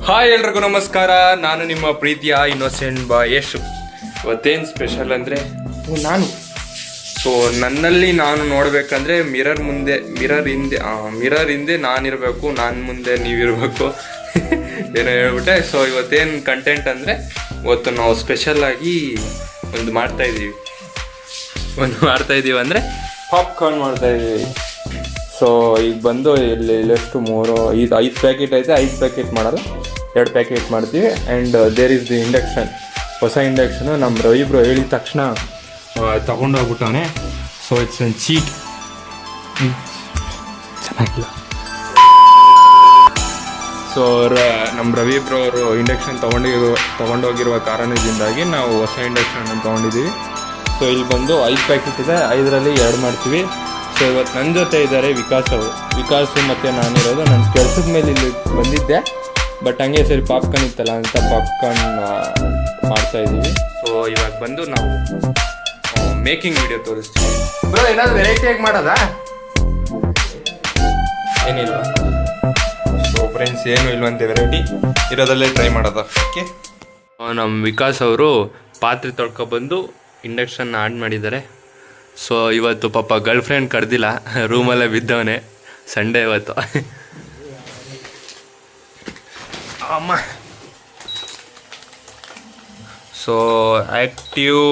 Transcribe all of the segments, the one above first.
Hi ಎಲ್ರಿಗೂ ನಮಸ್ಕಾರ. ನಾನು ನಿಮ್ಮ ಪ್ರೀತಿಯ ಇನ್ನೋಸೆಂಟ್ ಬಾಯ್ ಯಶು. ಇವತ್ತೇನು ಸ್ಪೆಷಲ್ ಅಂದರೆ ನಾನು ನನ್ನಲ್ಲಿ ನಾನು ನೋಡಬೇಕಂದ್ರೆ ಮಿರರ್ ಹಿಂದೆ ನಾನಿರಬೇಕು, ನಾನು ಮುಂದೆ ನೀವಿರಬೇಕು ಏನೋ ಹೇಳ್ಬಿಟ್ಟೆ. ಸೊ ಇವತ್ತೇನು ಕಂಟೆಂಟ್ ಅಂದರೆ ಇವತ್ತು ನಾವು ಸ್ಪೆಷಲ್ಲಾಗಿ ಒಂದು ಮಾಡ್ತಾಯಿದ್ದೀವಿ ಅಂದರೆ ಪಾಪ್ಕಾರ್ನ್ ಮಾಡ್ತಾಯಿದ್ದೀವಿ. ಸೊ ಈಗ ಬಂದು ಇಲ್ಲೆಷ್ಟು 5 ಪ್ಯಾಕೆಟ್ ಐತೆ. 5 ಪ್ಯಾಕೆಟ್ ಮಾಡಲ್ಲ, 2 ಪ್ಯಾಕೆಟ್ ಮಾಡ್ತೀವಿ. And there is the induction, ಹೊಸ ಇಂಡಕ್ಷನು ನಮ್ಮ ರವಿ ಬ್ರೋ ಹೇಳಿದ ತಕ್ಷಣ ತೊಗೊಂಡೋಗ್ಬಿಟ್ಟವನೆ. So it's one cheat. ಚೆನ್ನಾಗಿಲ್ಲ. ಸೊ ನಮ್ಮ ರವಿ ಬ್ರೋ ಅವರು ಇಂಡಕ್ಷನ್ ತೊಗೊಂಡೋಗಿರುವ ಕಾರಣದಿಂದಾಗಿ ನಾವು ಹೊಸ ಇಂಡಕ್ಷನ್ ತೊಗೊಂಡಿದ್ದೀವಿ. ಸೊ ಇಲ್ಲಿ ಬಂದು 5 ಪ್ಯಾಕೆಟ್ ಇದೆ, 5ರಲ್ಲಿ 2 ಮಾಡ್ತೀವಿ. ಸೊ ಇವತ್ತು ನನ್ನ ಜೊತೆ ಇದ್ದಾರೆ ವಿಕಾಸು ಮತ್ತು ನಾನಿರೋದು. ನನ್ನ ಕೆಲಸದ ಮೇಲೆ ಇಲ್ಲಿ ಬಂದಿದ್ದೆ, ಬಟ್ ಹಂಗೆ ಸರಿ ಪಾಪ್ಕಾರ್ನ್ ಇತ್ತಲ್ಲ ಅಂತ ಪಾಪ್ಕಾರ್ನ್ ಮಾಡ್ತಾಯಿದ್ದೀವಿ. ಸೊ ಇವಾಗ ಬಂದು ನಾವು ಮೇಕಿಂಗ್ ವಿಡಿಯೋ ತೋರಿಸ್ತೀವಿ. ಬ್ರೋ ಏನಾದ್ರು ವೆರೈಟಿಯಾಗಿ ಮಾಡೋದಾ? ಏನಿಲ್ವಾ? ಸೊ ಫ್ರೆಂಡ್ಸ್ ಏನು ಇಲ್ವಂತೆ, ವೆರೈಟಿ ಇರೋದಲ್ಲೇ ಟ್ರೈ ಮಾಡೋದ. ಓಕೆ, ನಮ್ಮ ವಿಕಾಸ್ ಅವರು ಪಾತ್ರೆ ತೊಳ್ಕೊಬಂದು ಇಂಡಕ್ಷನ್ ಆನ್ ಮಾಡಿದ್ದಾರೆ. ಸೊ ಇವತ್ತು ಪಾಪ ಗರ್ಲ್ ಫ್ರೆಂಡ್ ಕರೆದಿಲ್ಲ, ರೂಮಲ್ಲೇ ಬಿದ್ದವನೇ. ಸಂಡೇ ಇವತ್ತು. ಅಮ್ಮ. ಸೊ ಆ್ಯಕ್ಟಿವ್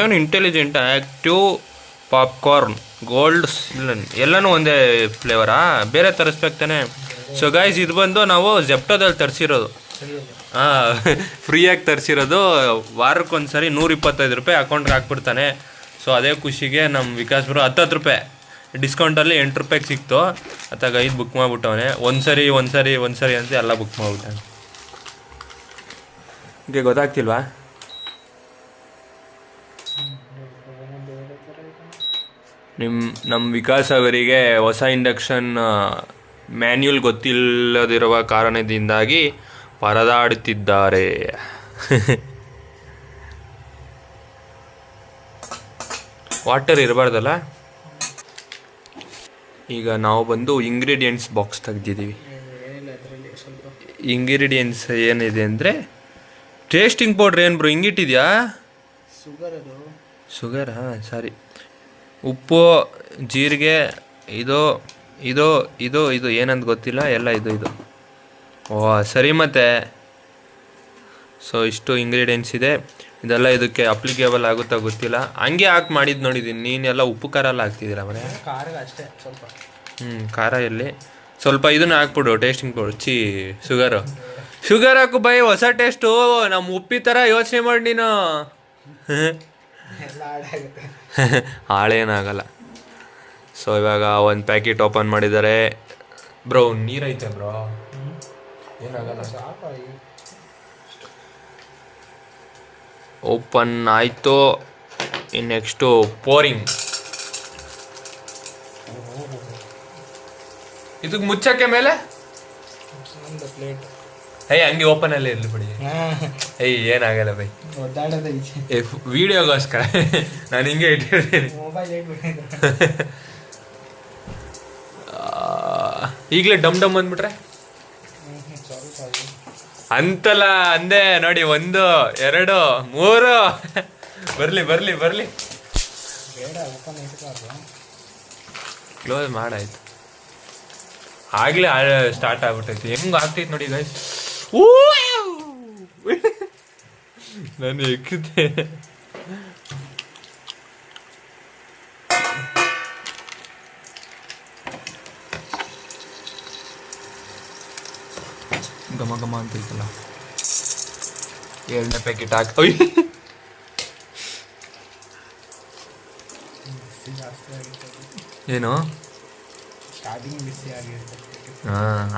ಏನು ಇಂಟೆಲಿಜೆಂಟ್. ಆ್ಯಕ್ಟಿವ್ ಪಾಪ್ಕಾರ್ನ್ ಗೋಲ್ಡ್ ಎಲ್ಲನೂ ಒಂದೇ ಫ್ಲೇವರಾ? ಬೇರೆ ತರಿಸ್ಬೇಕು ತಾನೆ. ಸೊ ಗೈಸ್, ಇದು ಬಂದು ನಾವು ಜೆಪ್ಟೋದಲ್ಲಿ ತರಿಸಿರೋದು. ಫ್ರೀಯಾಗಿ ತರಿಸಿರೋದು. ವಾರಕ್ಕೊಂದ್ಸರಿ 125 ರೂಪಾಯಿ ಅಕೌಂಟ್ಗೆ ಹಾಕ್ಬಿಡ್ತಾನೆ. ಸೊ ಅದೇ ಖುಷಿಗೆ ನಮ್ಮ ವಿಕಾಸ್ ಬರೋ 10 ರೂಪಾಯಿ ಡಿಸ್ಕೌಂಟಲ್ಲಿ 8 ರೂಪಾಯಿಗೆ ಸಿಕ್ತು. ಅತ್ತಾಗ 5 ಬುಕ್ ಮಾಡಿಬಿಟ್ಟವನೆ. ಒಂದ್ಸರಿ ಅಂತ ಎಲ್ಲ ಬುಕ್ ಮಾಡಿಬಿಟ್ಟಾನೆ. ಹೀಗೆ ಗೊತ್ತಾಗ್ತಿಲ್ವಾ? ನಮ್ಮ ವಿಕಾಸ್ ಅವರಿಗೆ ಹೊಸ ಇಂಡಕ್ಷನ್ ಮ್ಯಾನ್ಯುಯಲ್ ಗೊತ್ತಿಲ್ಲದಿರುವ ಕಾರಣದಿಂದಾಗಿ ಪರದಾಡುತ್ತಿದ್ದಾರೆ. ವಾಟರ್ ಇರಬಾರ್ದಲ್ಲ. ಈಗ ನಾವು ಬಂದು ಇಂಗ್ರೀಡಿಯೆಂಟ್ಸ್ ಬಾಕ್ಸ್ ತೆಗ್ದಿದ್ದೀವಿ. ಇಂಗ್ರೀಡಿಯೆಂಟ್ಸ್ ಏನಿದೆ ಅಂದರೆ ಟೇಸ್ಟಿಂಗ್ ಪೌಡ್ರ್. ಏನು ಬ್ರೋ ಹಿಂಗಿಟ್ಟಿದ್ಯಾ? ಶುಗರಾ? ಸಾರಿ. ಉಪ್ಪು, ಜೀರಿಗೆ, ಇದು ಏನಂತ ಗೊತ್ತಿಲ್ಲ, ಎಲ್ಲ ಇದು. ಓ ಸರಿ. ಮತ್ತೆ ಸೊ ಇಷ್ಟು ಇಂಗ್ರೀಡಿಯೆಂಟ್ಸ್ ಇದೆ. ಇದೆಲ್ಲ ಇದಕ್ಕೆ ಅಪ್ಲಿಕೇಬಲ್ ಆಗುತ್ತಾ ಗೊತ್ತಿಲ್ಲ. ಹಂಗೆ ಹಾಕಿ ಮಾಡಿದ್ದು ನೋಡಿದ್ದೀನಿ. ನೀನೆಲ್ಲ ಉಪ್ಪು ಖಾರ ಎಲ್ಲ ಹಾಕ್ತಿದ್ದೀರ ಮನೆ? ಅಷ್ಟೇ ಸ್ವಲ್ಪ. ಖಾರ ಎಲ್ಲಿ ಸ್ವಲ್ಪ ಇದನ್ನು ಹಾಕ್ಬಿಡು. Tasting powder. ಶುಗರ್ ಹಾಕು ಬೈ, ಹೊಸ ಟೇಸ್ಟು. ನಮ್ಮ ಉಪ್ಪಿ ಥರ ಯೋಚನೆ ಮಾಡಿ ನೀನು. ಹಾಳೇನಾಗಲ್ಲ. ಸೊ ಇವಾಗ 1 ಪ್ಯಾಕೆಟ್ ಓಪನ್ ಮಾಡಿದ್ದಾರೆ. ಬ್ರೋ ನೀರೈತೆ ಬ್ರೋ, ಏನಾಗಲ್ಲ. ಓಪನ್ ಆಯಿತು. Next pouring. ಇದಕ್ಕೆ ಮುಚ್ಚಕ್ಕೆ ಮೇಲೆ ಹಂಗೆ ಓಪನ್ ಅಲ್ಲೇ ಇರಲಿ ಬಿಡಿ. ಏನಾಗಲ್ಲ ಬೈ, ವಿಡಿಯೋಗೋಸ್ಕರ ನಾನು ಹಿಂಗೆ ಇಟ್ಟಿರ್ತೀನಿ. ಈಗಲೇ ಡಮ್ ಅಂದ್ಬಿಟ್ರೆ ಅಂತಲ್ಲ ಅಂದೆ ನೋಡಿ. 1 2 3 ಬರ್ಲಿ. ಕ್ಲೋಸ್ ಮಾಡಾಯ್ತು. ಆಗ್ಲೇ ಸ್ಟಾರ್ಟ್ ಆಗ್ಬಿಟ್ಟೈತಿ. ಹೆಂಗ್ ಆಗ್ತೈತಿ ನೋಡಿ ಗೈಸ್. ನಾನು ಎಕ್ಕಿದ್ದೆ. ಘಮ ಅಂತೈತಲ್ಲ. 2ನೇ ಪ್ಯಾಕೆಟ್ ಹಾಕಿ. ಏನು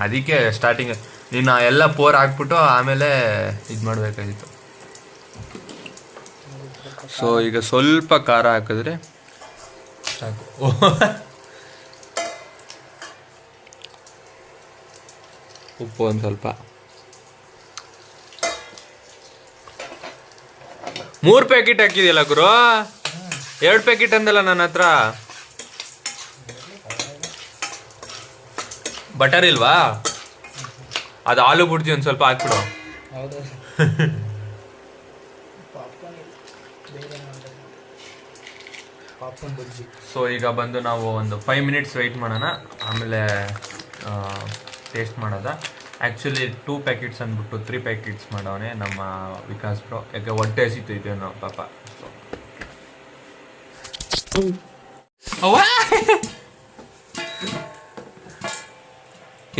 ಅದಕ್ಕೆ ಸ್ಟಾರ್ಟಿಂಗ್ ನೀನು ಎಲ್ಲ ಪೋರ್ ಹಾಕ್ಬಿಟ್ಟು ಆಮೇಲೆ ಇದು ಮಾಡಬೇಕಾಗಿತ್ತು. ಸೊ ಈಗ ಸ್ವಲ್ಪ ಖಾರ ಹಾಕಿದ್ರೆ ಸಾಕು. ಉಪ್ಪು ಒಂದು ಸ್ವಲ್ಪ. 3 ಪ್ಯಾಕೆಟ್ ಹಾಕಿದೆಯಲ್ಲ ಗುರು. 2 ಪ್ಯಾಕೆಟ್ ಅಂದಲ್ಲ ನನ್ನ ಹತ್ರ. ಬಟರ್ ಇಲ್ವಾ? ಅದು ಆಲೂ ಬುರ್ಜಿ ಒಂದು ಸ್ವಲ್ಪ ಹಾಕ್ಬಿಡು. ಹೌದಾ ಪಾಪ್ಕಾರ್ನ್ ಬಜ್ಜಿ. ಸೊ ಈಗ ಬಂದು ನಾವು ಒಂದು 5 ಮಿನಿಟ್ಸ್ ವೆಯ್ಟ್ ಮಾಡೋಣ, ಆಮೇಲೆ ಟೇಸ್ಟ್ ಮಾಡೋದ. ಆ್ಯಕ್ಚುಲಿ 2 ಪ್ಯಾಕೆಟ್ಸ್ ಅಂದ್ಬಿಟ್ಟು 3 ಪ್ಯಾಕೆಟ್ಸ್ ಮಾಡವನೆ ನಮ್ಮ ವಿಕಾಸ್ ಬ್ರೋ, ಯಾಕೆ ಹೊಟ್ಟೆ ಹಸಿತು ಇದೆಯೋ ನಾವು ಪಾಪ.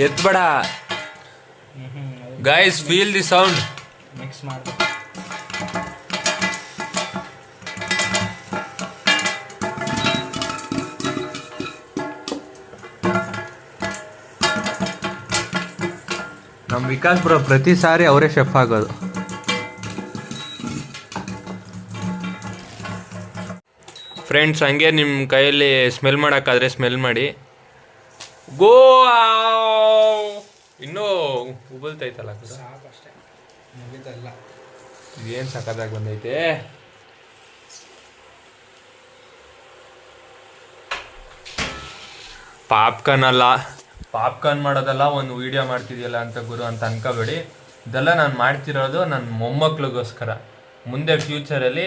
ಎತ್ಬೇಡ guys, feel the sound. Mix ಮಾಡಿ ನಮ್ಮ ವಿಕಾಸ್ ಬ್ರೋ ಪ್ರತಿ ಸಾರಿ ಅವರೇ ಶೆಫ್ ಆಗೋದು. ಫ್ರೆಂಡ್ಸ್, ಹಂಗೆ ನಿಮ್ಮ ಕೈಯಲ್ಲಿ ಸ್ಮೆಲ್ ಮಾಡೋಕ್ಕಾದ್ರೆ ಸ್ಮೆಲ್ ಮಾಡಿ. ಗೋ, ಇನ್ನೂ ಉಬಲ್ತೈತಲ್ಲ ಸಾಕಷ್ಟೇ, ಮುಗಿದಲ್ಲ. ಏನು ಸಕ್ಕತ್ತಾಗಿ ಬಂದೈತೆ. ಪಾಪ್ಕಾರ್ನ್ ಮಾಡೋದಲ್ಲ, ಒಂದು ವಿಡಿಯೋ ಮಾಡ್ತಿದ್ಯಲ್ಲ ಅಂತ ಗುರು ಅಂತ ಅನ್ಕೋಬೇಡಿ. ಇದೆಲ್ಲ ನಾನು ಮಾಡ್ತಿರೋದು ನನ್ನ ಮೊಮ್ಮಕ್ಳಿಗೋಸ್ಕರ. ಮುಂದೆ ಫ್ಯೂಚರಲ್ಲಿ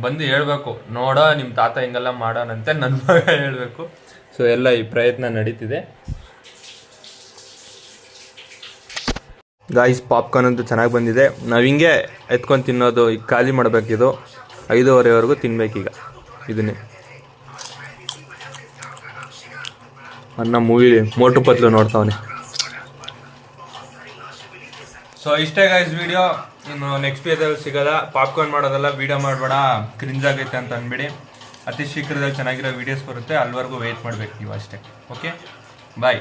ಬಂದು ಹೇಳ್ಬೇಕು, ನೋಡೋ ನಿಮ್ಮ ತಾತ ಹಿಂಗೆಲ್ಲ ಮಾಡೋಣಂತೆ ನನ್ನ ಮಗ ಹೇಳಬೇಕು. ಸೊ ಎಲ್ಲ ಈ ಪ್ರಯತ್ನ ನಡೀತಿದೆ. ಗಾಯ್ಸ್, ಪಾಪ್ಕಾರ್ನ್ ಅಂತೂ ಚೆನ್ನಾಗಿ ಬಂದಿದೆ. ನಾವು ಹಿಂಗೆ ಎತ್ಕೊಂಡು ತಿನ್ನೋದು, ಈಗ ಖಾಲಿ ಮಾಡಬೇಕಿದು. 5:30ವರೆಗೂ ತಿನ್ಬೇಕೀಗ ಇದನ್ನೇ. ಅನ್ನ ಮೂವಿ ಮೋಟು ಪತ್ಲು ನೋಡ್ತಾವನೆ. ಸೊ ಇಷ್ಟೇ ಗಾಯ್ಸ್ ವಿಡಿಯೋ. ಇನ್ನು ನೆಕ್ಸ್ಟ್ ವಿಡಿಯೋದಲ್ಲಿ ಸಿಗೋದ. ಪಾಪ್ಕಾರ್ನ್ ಮಾಡೋದೆಲ್ಲ ವಿಡಿಯೋ ಮಾಡಬೇಡ, ಕ್ರಿಂಜ್ ಆಗೈತೆ ಅಂತ ಅಂದ್ಬಿಡಿ. ಅತಿ ಶೀಘ್ರದಲ್ಲಿ ಚೆನ್ನಾಗಿರೋ ವೀಡಿಯೋಸ್ ಬರುತ್ತೆ, ಅಲ್ಲಿವರೆಗೂ ವೆಯ್ಟ್ ಮಾಡಬೇಕು ನೀವು ಅಷ್ಟೇ. ಓಕೆ, ಬಾಯ್.